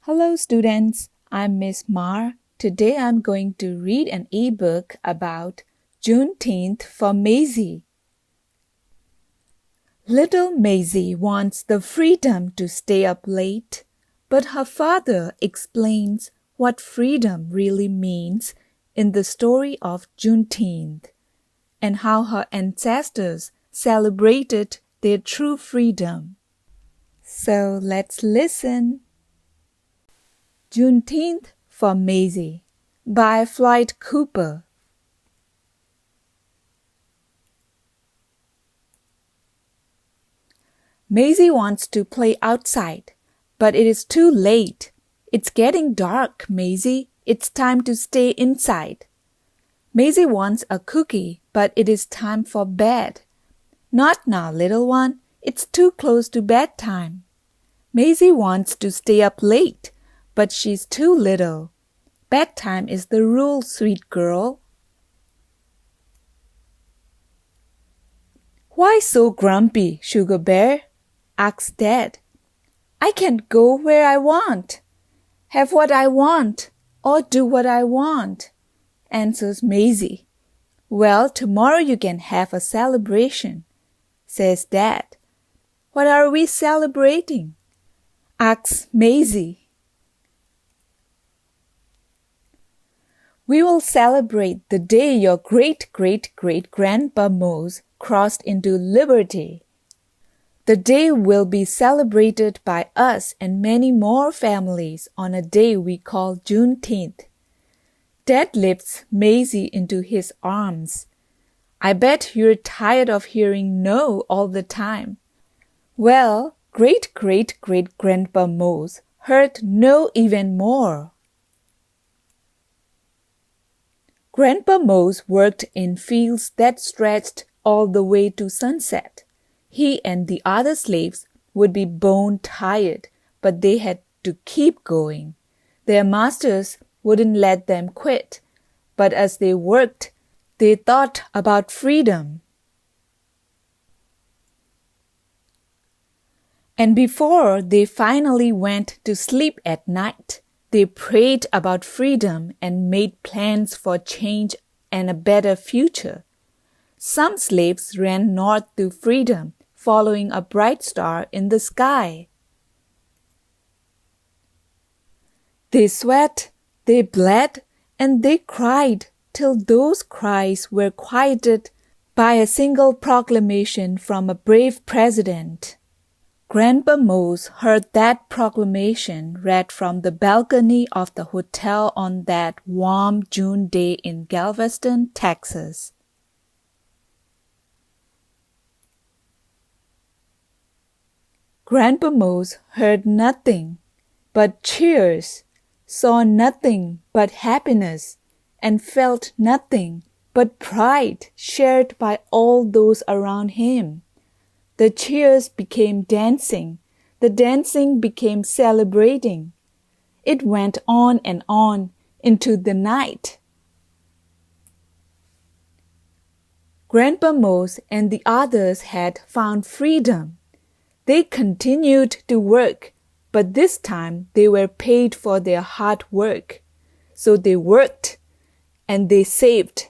Hello students, I'm Miss Mar. Today I'm going to read an ebook about Juneteenth for Mazie. Little Mazie wants the freedom to stay up late, but her father explains what freedom really means in the story of Juneteenth and how her ancestors celebrated their true freedom. So let's listen. Juneteenth for Mazie by Floyd Cooper. Mazie wants to play outside, but it is too late. It's getting dark, Mazie. It's time to stay inside. Mazie wants a cookie, but it is time for bed. Not now, little one. It's too close to bedtime. Mazie wants to stay up late, but she's too little. Bedtime is the rule, sweet girl. Why so grumpy, Sugar Bear? Asked Dad. I can't go where I want, have what I want, or do what I want, answers Mazie. Well, tomorrow you can have a celebration, says Dad. What are we celebrating? Asks Mazie. We will celebrate the day your great-great-great-grandpa Mose crossed into liberty. The day will be celebrated by us and many more families on a day we call Juneteenth. Dad lifts Mazie into his arms. I bet you're tired of hearing no all the time. Well, great-great-great-grandpa Mose heard no even more. Grandpa Mose worked in fields that stretched all the way to sunset. He and the other slaves would be bone tired, but they had to keep going. Their masters wouldn't let them quit, but as they worked, they thought about freedom. And before they finally went to sleep at night, they prayed about freedom and made plans for change and a better future. Some slaves ran north to freedom, following a bright star in the sky. They sweat, they bled, and they cried till those cries were quieted by a single proclamation from a brave president. Grandpa Mose heard that proclamation read from the balcony of the hotel on that warm June day in Galveston, Texas. Grandpa Mose heard nothing but cheers, saw nothing but happiness, and felt nothing but pride shared by all those around him. The cheers became dancing. The dancing became celebrating. It went on and on into the night. Grandpa Mose and the others had found freedom. They continued to work, but this time they were paid for their hard work. So they worked, and they saved,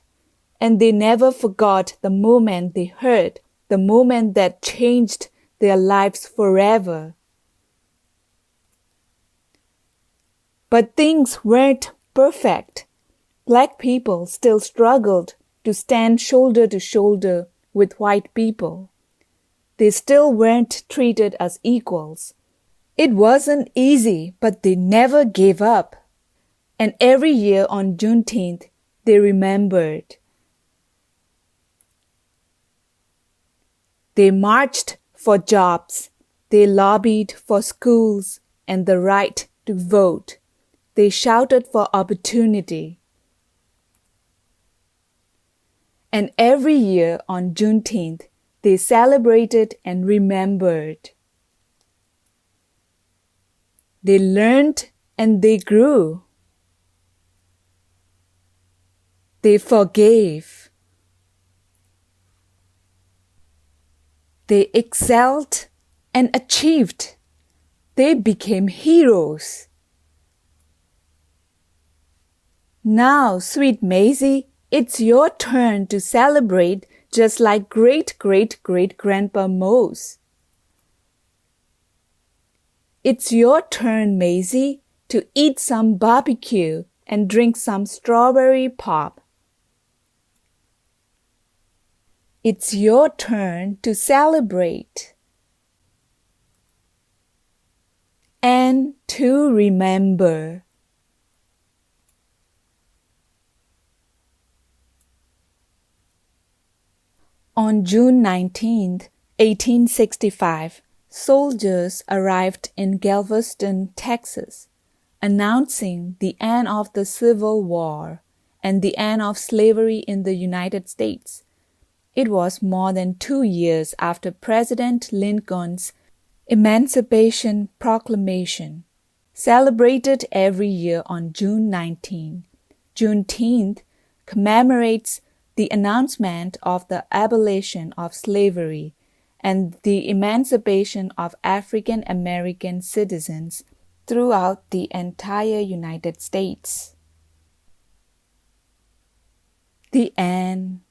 and they never forgot the moment they heard, the moment that changed their lives forever. But things weren't perfect. Black people still struggled to stand shoulder to shoulder with white people. They still weren't treated as equals. It wasn't easy, but they never gave up. And every year on Juneteenth, they remembered. They marched for jobs. They lobbied for schools and the right to vote. They shouted for opportunity. And every year on Juneteenth, they celebrated and remembered. They learned and they grew. They forgave. They excelled and achieved. They became heroes. Now, sweet Mazie, it's your turn to celebrate just like great-great-great-grandpa Mose. It's your turn, Mazie, to eat some barbecue and drink some strawberry pop. It's your turn to celebrate. And to remember. On June 19th, 1865, soldiers arrived in Galveston, Texas, announcing the end of the Civil War and the end of slavery in the United States. It was more than 2 years after President Lincoln's Emancipation Proclamation, celebrated every year on June 19. Juneteenth commemorates the announcement of the abolition of slavery and the emancipation of African American citizens throughout the entire United States. The end.